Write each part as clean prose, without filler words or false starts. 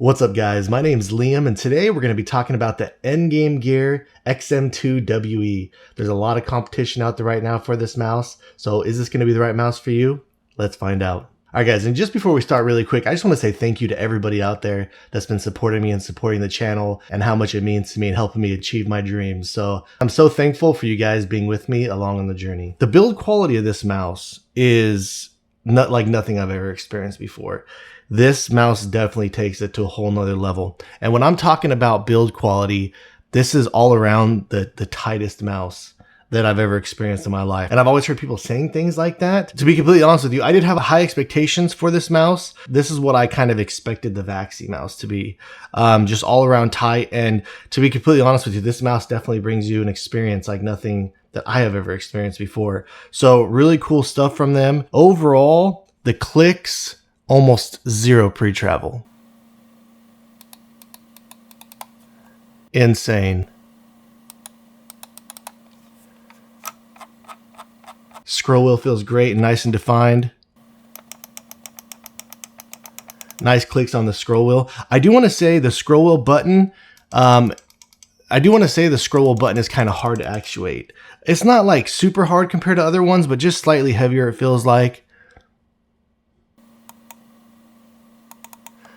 What's up guys, my name is Liam and today we're going to be talking about the Endgame gear XM2we. There's a lot of competition out there right now for this mouse, so is this going to be the right mouse for you? Let's find out. Alright guys, and just before we start really quick, I just want to say thank you to everybody out there that's been supporting me and supporting the channel and how much it means to me and helping me achieve my dreams. So I'm so thankful for you guys being with me along on the journey. The build quality of this mouse is not like nothing I've ever experienced before. This mouse definitely takes it to a whole nother level. And when I'm talking about build quality, this is all around the tightest mouse that I've ever experienced in my life. And I've always heard people saying things like that. To be completely honest with you, I did have high expectations for this mouse. This is what I kind of expected the Vaxi mouse to be. Just all around tight. And to be completely honest with you, this mouse definitely brings you an experience like nothing that I have ever experienced before. So really cool stuff from them. Overall, the clicks, almost zero pre-travel. Insane. Scroll wheel feels great and nice and defined. Nice clicks on the scroll wheel. I do want to say the scroll wheel button, is kind of hard to actuate. It's not like super hard compared to other ones, but just slightly heavier it feels like.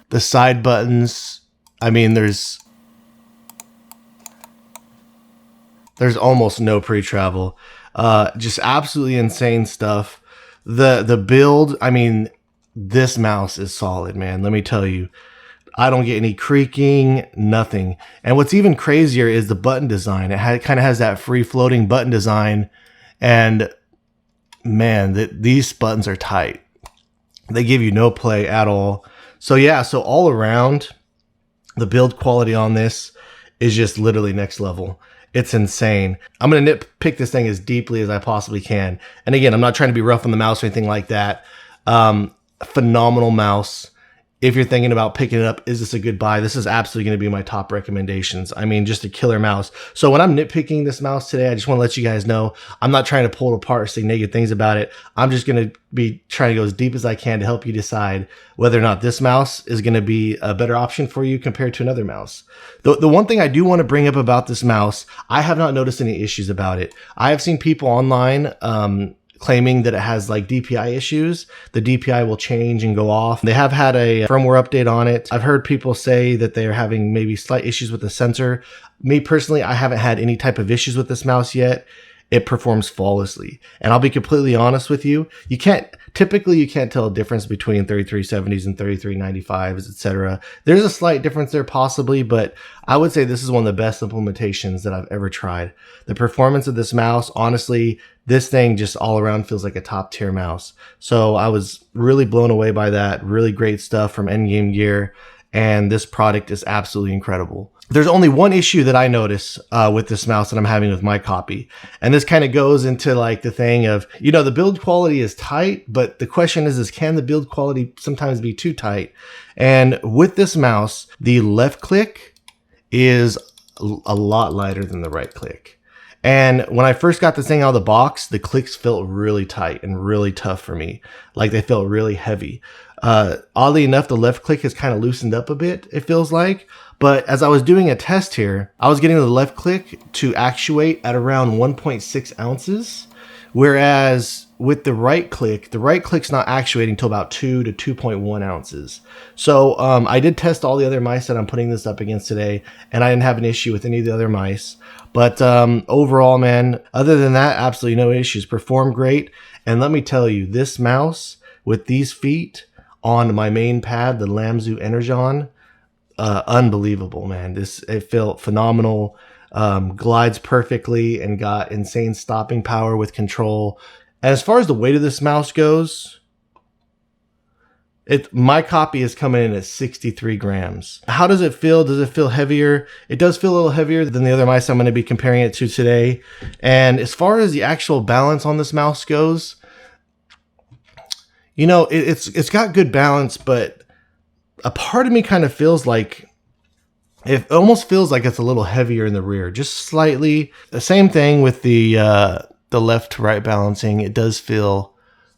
The side buttons, I mean, there's almost no pre-travel. Just absolutely insane stuff. The build, I mean, this mouse is solid, man. Let me tell you, I don't get any creaking, nothing. And what's even crazier is the button design. It kind of has that free floating button design. And man, these buttons are tight. They give you no play at all. So yeah, so all around, the build quality on this is just literally next level. It's insane. I'm going to nitpick this thing as deeply as I possibly can. And again, I'm not trying to be rough on the mouse or anything like that. Phenomenal mouse. If you're thinking about picking it up, is this a good buy? This is absolutely going to be my top recommendations. I mean, just a killer mouse. So when I'm nitpicking this mouse today, I just want to let you guys know, I'm not trying to pull it apart or say negative things about it. I'm just going to be trying to go as deep as I can to help you decide whether or not this mouse is going to be a better option for you compared to another mouse. The one thing I do want to bring up about this mouse, I have not noticed any issues about it. I have seen people online, claiming that it has like DPI issues. The DPI will change and go off. They have had a firmware update on it. I've heard people say that they're having maybe slight issues with the sensor. Me personally, I haven't had any type of issues with this mouse yet. It performs flawlessly. And I'll be completely honest with you, typically you can't tell a difference between 3370s and 3395s, etc. There's a slight difference there possibly, but I would say this is one of the best implementations that I've ever tried. The performance of this mouse, honestly, this thing just all around feels like a top tier mouse. So I was really blown away by that. Really great stuff from Endgame Gear. And this product is absolutely incredible. There's only one issue that I notice with this mouse that I'm having with my copy. And this kind of goes into like the thing of, you know, the build quality is tight, but the question is can the build quality sometimes be too tight? And with this mouse, the left click is a lot lighter than the right click. And when I first got this thing out of the box, the clicks felt really tight and really tough for me. Like they felt really heavy. Oddly enough, the left click has kind of loosened up a bit, it feels like. But as I was doing a test here, I was getting the left click to actuate at around 1.6 ounces. Whereas with the right click's not actuating until about 2 to 2.1 ounces. So I did test all the other mice that I'm putting this up against today, and I didn't have an issue with any of the other mice. But overall, man, other than that, absolutely no issues. Performed great. And let me tell you, this mouse with these feet on my main pad, the Lamzu Energon, unbelievable, man. It felt phenomenal. Glides perfectly and got insane stopping power with control. And as far as the weight of this mouse goes, my copy is coming in at 63 grams. How does it feel? Does it feel heavier? It does feel a little heavier than the other mice I'm going to be comparing it to today. And as far as the actual balance on this mouse goes, you know, it's got good balance, but a part of me kind of feels like it almost feels like it's a little heavier in the rear, just slightly. The same thing with the left to right balancing. It does feel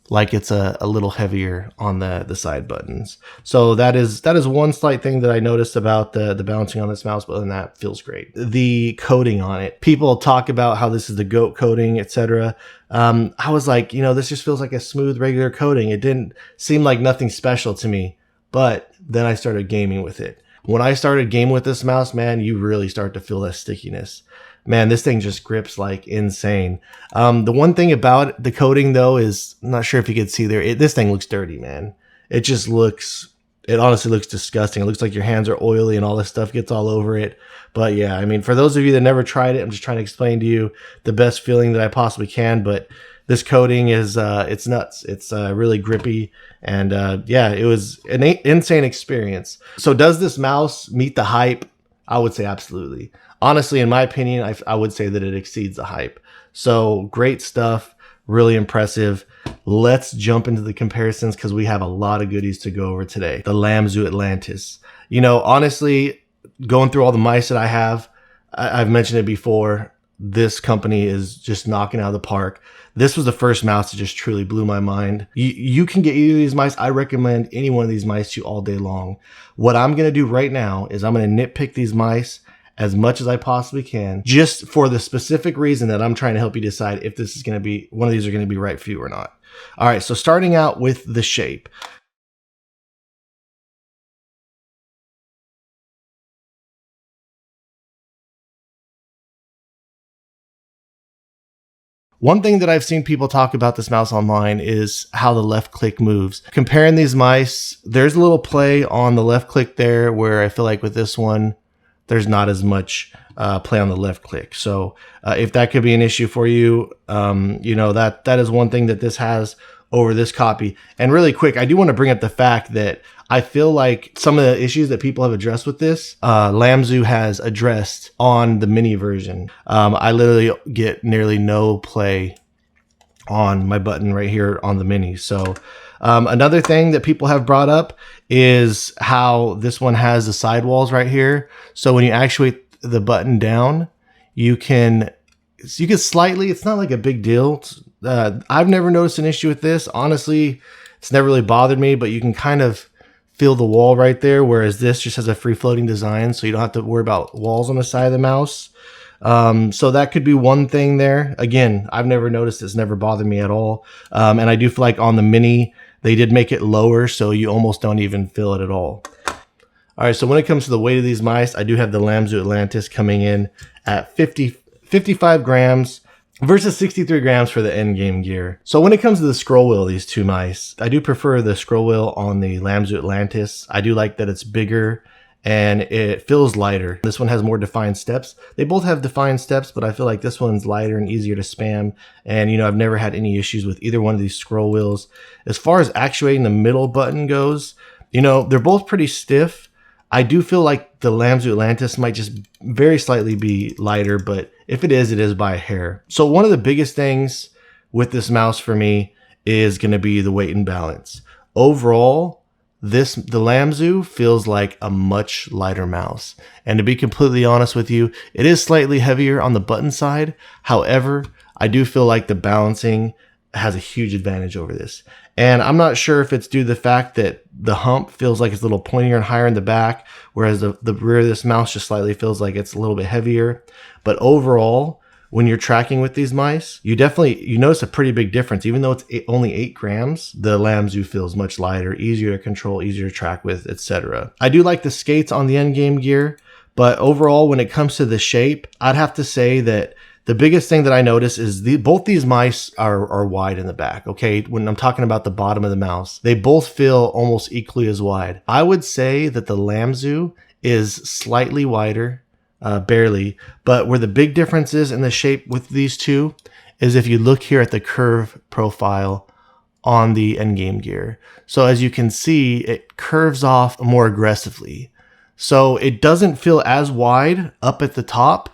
like it's a little heavier on the side buttons. So that is one slight thing that I noticed about the balancing on this mouse, but other than that, feels great. The coating on it, people talk about how this is the GOAT coating, etc. I was like, this just feels like a smooth regular coating. It didn't seem like nothing special to me, but then I started gaming with it. When I started gaming with this mouse, man, you really start to feel that stickiness. Man, this thing just grips like insane. The one thing about the coating though is, I'm not sure if you can see there, this thing looks dirty, man. It honestly looks disgusting. It looks like your hands are oily and all this stuff gets all over it. But yeah, I mean, for those of you that never tried it, I'm just trying to explain to you the best feeling that I possibly can. But this coating is, it's nuts. It's really grippy. And yeah, it was an insane experience. So does this mouse meet the hype? I would say absolutely. Honestly, in my opinion, I would say that it exceeds the hype. So great stuff, really impressive. Let's jump into the comparisons because we have a lot of goodies to go over today. The Lamzu Atlantis. Honestly, going through all the mice that I have, I've mentioned it before, this company is just knocking out of the park. This was the first mouse that just truly blew my mind. You can get either of these mice. I recommend any one of these mice to you all day long. What I'm going to do right now is I'm going to nitpick these mice as much as I possibly can, just for the specific reason that I'm trying to help you decide if this is going to be, one of these are going to be right for you or not. All right, so starting out with the shape. One thing that I've seen people talk about this mouse online is how the left click moves. Comparing these mice, there's a little play on the left click there where I feel like with this one, there's not as much play on the left click. So if that could be an issue for you, that is one thing that this has over this copy. And really quick, I do want to bring up the fact that I feel like some of the issues that people have addressed with this, Lamzu has addressed on the mini version. I literally get nearly no play on my button right here on the mini. So another thing that people have brought up is how this one has the sidewalls right here. So when you actuate the button down, you can slightly, it's not like a big deal. I've never noticed an issue with this. Honestly, it's never really bothered me, but you can kind of feel the wall right there, whereas this just has a free floating design, so you don't have to worry about walls on the side of the mouse. So that could be one thing there. Again, I've never noticed, it's never bothered me at all. And I do feel like on the mini, they did make it lower, so you almost don't even feel it at all. All right, so when it comes to the weight of these mice, I do have the Lamzu Atlantis coming in at 55 grams versus 63 grams for the Endgame gear. So when it comes to the scroll wheel of these two mice, I do prefer the scroll wheel on the Lamzu Atlantis. I do like that it's bigger and it feels lighter. This one has more defined steps. They both have defined steps, but I feel like this one's lighter and easier to spam. And I've never had any issues with either one of these scroll wheels. As far as actuating the middle button goes, they're both pretty stiff. I do feel like the Lamzu Atlantis might just very slightly be lighter, but if it is by a hair. So one of the biggest things with this mouse for me is going to be the weight and balance. Overall, the Lamzu feels like a much lighter mouse. And to be completely honest with you, it is slightly heavier on the button side. However, I do feel like the balancing has a huge advantage over this. And I'm not sure if it's due to the fact that the hump feels like it's a little pointier and higher in the back, whereas the rear of this mouse just slightly feels like it's a little bit heavier. But overall, when you're tracking with these mice, you notice a pretty big difference. Even though it's only 8 grams, the Lamzu feels much lighter, easier to control, easier to track with, etc. I do like the skates on the Endgame gear, but overall, when it comes to the shape, I'd have to say that the biggest thing that I notice is both these mice are wide in the back, okay? When I'm talking about the bottom of the mouse, they both feel almost equally as wide. I would say that the Lamzu is slightly wider, barely, but where the big difference is in the shape with these two is if you look here at the curve profile on the Endgame gear. So as you can see, it curves off more aggressively. So it doesn't feel as wide up at the top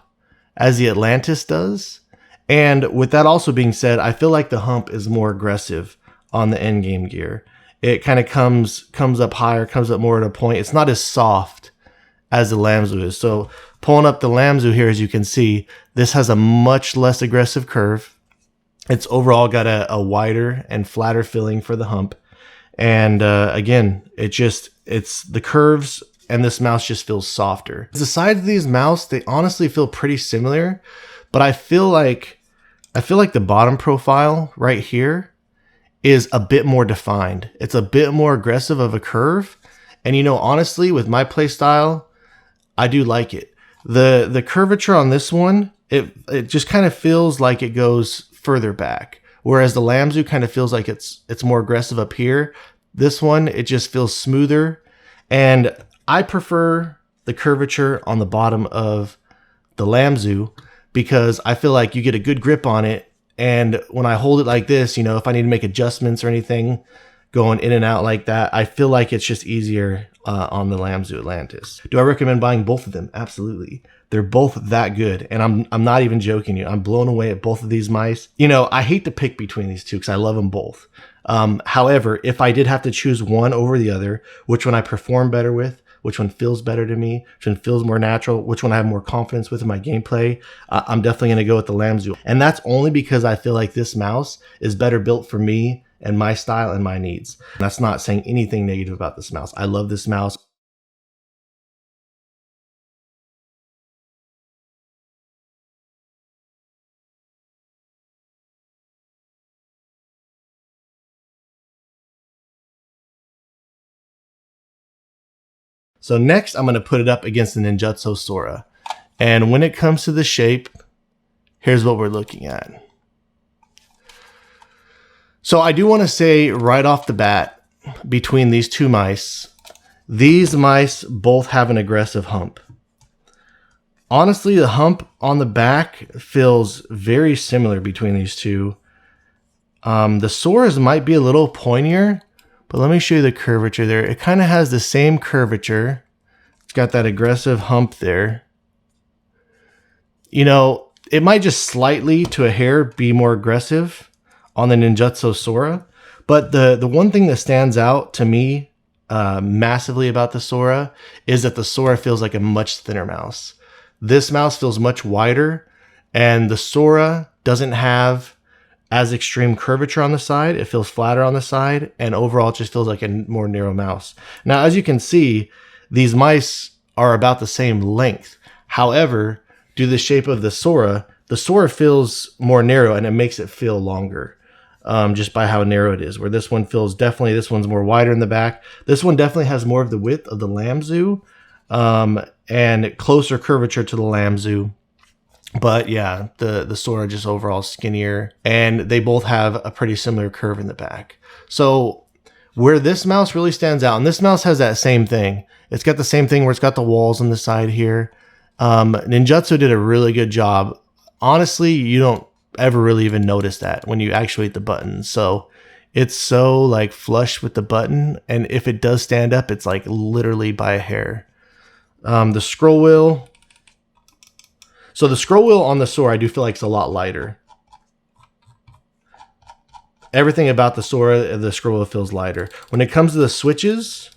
as the Atlantis does. And with that also being said, I feel like the hump is more aggressive on the Endgame gear. It kind of comes up higher, comes up more at a point. It's not as soft as the Lamzu is. So pulling up the Lamzu here, as you can see, this has a much less aggressive curve. It's overall got a wider and flatter filling for the hump. And again, it's the curves, and this mouse just feels softer. The sides of these mouse, they honestly feel pretty similar, but I feel like the bottom profile right here is a bit more defined. It's a bit more aggressive of a curve. And you know, honestly, with my play style, I do like it. The curvature on this one, it just kind of feels like it goes further back. Whereas the Lamzu kind of feels like it's more aggressive up here. This one, it just feels smoother. And I prefer the curvature on the bottom of the Lamzu because I feel like you get a good grip on it. And when I hold it like this, you know, if I need to make adjustments or anything going in and out like that, I feel like it's just easier on the Lamzu Atlantis. Do I recommend buying both of them? Absolutely. They're both that good. And I'm not even joking you. I'm blown away at both of these mice. You know, I hate to pick between these two because I love them both. However, if I did have to choose one over the other, which one I perform better with, which one feels better to me, which one feels more natural, which one I have more confidence with in my gameplay, I'm definitely going to go with the Lamzu. And that's only because I feel like this mouse is better built for me and my style and my needs. And that's not saying anything negative about this mouse. I love this mouse. So next, I'm going to put it up against the Ninjutso Sora. And when it comes to the shape, here's what we're looking at. So I do want to say right off the bat, between these two mice, these mice both have an aggressive hump. Honestly, the hump on the back feels very similar between these two. The Sora's might be a little pointier, but let me show you the curvature there. It kind of has the same curvature. It's got that aggressive hump there. You know, it might just slightly to a hair be more aggressive on the Ninjutso Sora. But the one thing that stands out to me massively about the Sora is that the Sora feels like a much thinner mouse. This mouse feels much wider, and the Sora doesn't have as extreme curvature on the side. It feels flatter on the side, and overall it just feels like a more narrow mouse. Now, as you can see, these mice are about the same length. However, due to the shape of the Sora feels more narrow, and it makes it feel longer just by how narrow it is. Where this one feels definitely, this one's more wider in the back. This one definitely has more of the width of the Lamzu and closer curvature to the Lamzu. But yeah, the Sora just overall skinnier, and they both have a pretty similar curve in the back. So where this mouse really stands out, and this mouse has that same thing. It's got the same thing where it's got the walls on the side here. Ninjutso did a really good job. Honestly, you don't ever really even notice that when you actuate the button. So it's so like flush with the button, and if it does stand up, it's like literally by a hair. The scroll wheel. So the scroll wheel on the Sora, I do feel like it's a lot lighter. Everything about the Sora, the scroll wheel feels lighter. When it comes to the switches,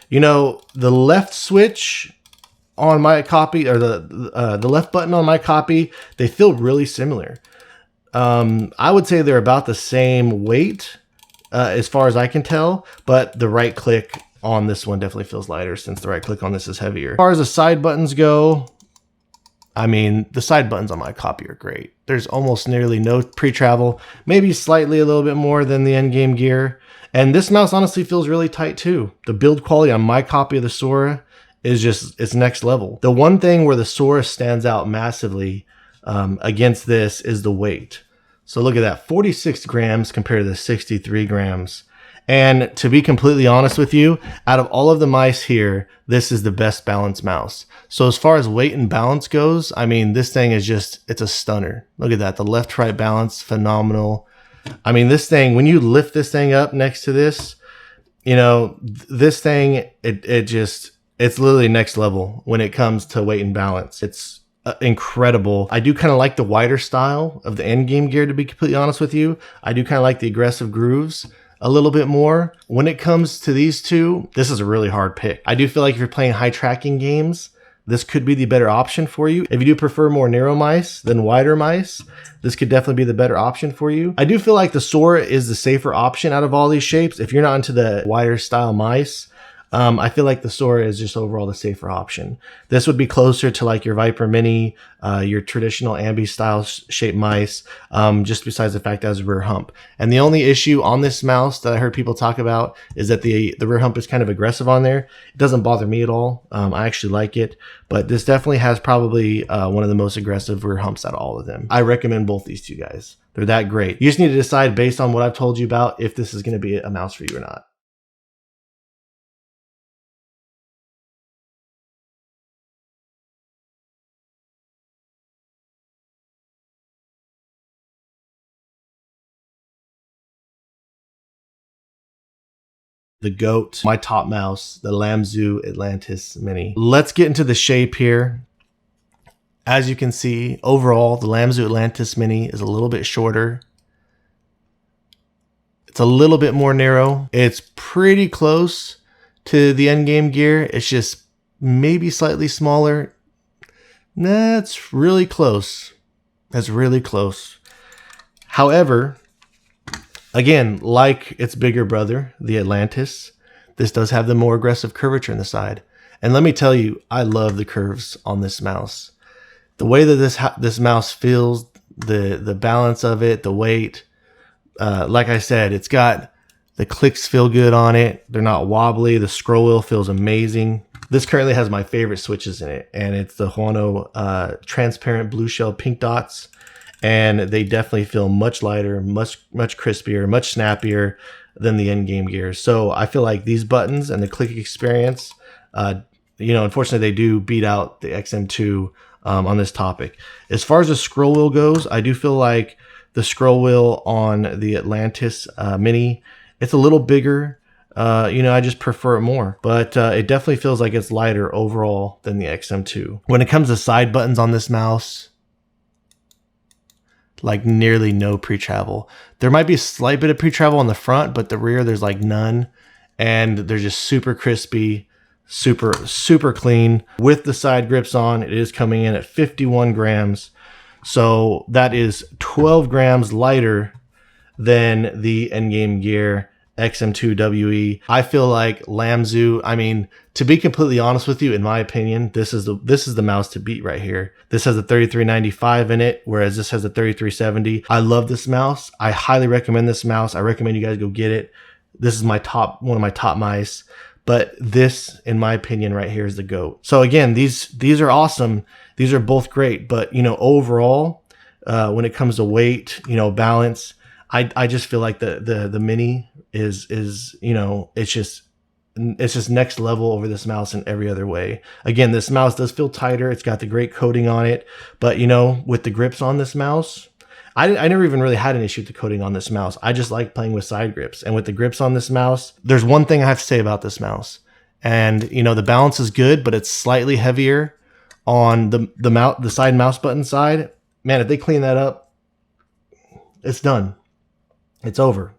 you know, the left switch on my copy, or the left button on my copy, they feel really similar. I would say they're about the same weight as far as I can tell, but the right click on this one definitely feels lighter since the right click on this is heavier. As far as the side buttons go, I mean, the side buttons on my copy are great. There's almost nearly no pre-travel, maybe slightly a little bit more than the Endgame gear. And this mouse honestly feels really tight too. The build quality on my copy of the Sora is just, it's next level. The one thing where the Sora stands out massively against this is the weight. So look at that, 46 grams compared to the 63 grams. And to be completely honest with you, out of all of the mice here, this is the best balanced mouse. So as far as weight and balance goes, I mean, this thing is just, it's a stunner. Look at that, the left-right balance, phenomenal. I mean, this thing, when you lift this thing up next to this, you know, this thing, it's literally next level when it comes to weight and balance. It's incredible. I do kind of like the wider style of the Endgame gear, to be completely honest with you. I do kind of like the aggressive grooves a little bit more. When it comes to these two, this is a really hard pick. I do feel like if you're playing high tracking games, this could be the better option for you. If you do prefer more narrow mice than wider mice, this could definitely be the better option for you. I do feel like the Sora is the safer option out of all these shapes. If you're not into the wider style mice, I feel like the Sora is just overall the safer option. This would be closer to like your Viper Mini, your traditional ambi style shaped mice, just besides the fact that it has a rear hump. And the only issue on this mouse that I heard people talk about is that the rear hump is kind of aggressive on there. It doesn't bother me at all. I actually like it, but this definitely has probably one of the most aggressive rear humps out of all of them. I recommend both these two guys. They're that great. You just need to decide based on what I've told you about if this is going to be a mouse for you or not. The GOAT, my top mouse, the Lamzu Atlantis Mini. Let's get into the shape here. As you can see, overall, the Lamzu Atlantis Mini is a little bit shorter. It's a little bit more narrow. It's pretty close to the Endgame gear. It's just maybe slightly smaller. That's really close. That's really close. However, again, like its bigger brother, the Atlantis, this does have the more aggressive curvature in the side. And let me tell you, I love the curves on this mouse. The way that this mouse feels, the balance of it, the weight, like I said, it's got the clicks feel good on it. They're not wobbly. The scroll wheel feels amazing. This currently has my favorite switches in it, and it's the Huano transparent blue shell pink dots. And they definitely feel much lighter, much crispier, much snappier than the Endgame gears. So I feel like these buttons and the click experience, unfortunately they do beat out the XM2 on this topic. As far as the scroll wheel goes, I do feel like the scroll wheel on the Atlantis Mini, it's a little bigger. I just prefer it more, but it definitely feels like it's lighter overall than the XM2. When it comes to side buttons on this mouse, like nearly no pre-travel. There might be a slight bit of pre-travel on the front, but the rear there's like none, and they're just super crispy, super clean. With the side grips on, it is coming in at 51 grams. So that is 12 grams lighter than the Endgame gear XM2we. I feel like Lamzu, I mean, to be completely honest with you, in my opinion, this is the mouse to beat right here. This has a 3395 in it, whereas this has a 3370. I love this mouse. I highly recommend this mouse. I recommend you guys go get it. This is one of my top mice. But this, in my opinion, right here is the GOAT. So again, these are awesome. These are both great. But overall, when it comes to weight, balance, I just feel like the Mini is it's just next level over this mouse in every other way. Again, this mouse does feel tighter. It's got the great coating on it, but with the grips on this mouse, I never even really had an issue with the coating on this mouse. I just like playing with side grips, and with the grips on this mouse, there's one thing I have to say about this mouse, and the balance is good, but it's slightly heavier on the side mouse button side. Man, if they clean that up, it's done. It's over.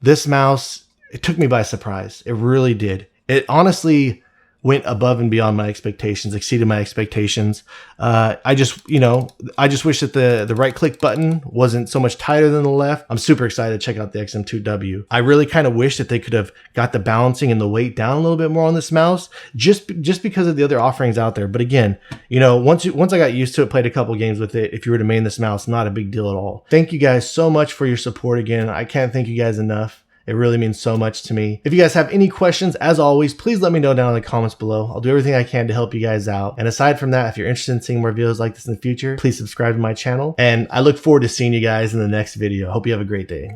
This mouse, it took me by surprise. It really did. It honestly went above and beyond my expectations, exceeded my expectations. I just wish that the right click button wasn't so much tighter than the left. I'm super excited to check out the XM2we. I really kind of wish that they could have got the balancing and the weight down a little bit more on this mouse, just because of the other offerings out there. But again, once I got used to it, played a couple games with it, if you were to main this mouse, not a big deal at all. Thank you guys so much for your support again. I can't thank you guys enough. It really means so much to me. If you guys have any questions, as always, please let me know down in the comments below. I'll do everything I can to help you guys out. And aside from that, if you're interested in seeing more videos like this in the future, please subscribe to my channel. And I look forward to seeing you guys in the next video. Hope you have a great day.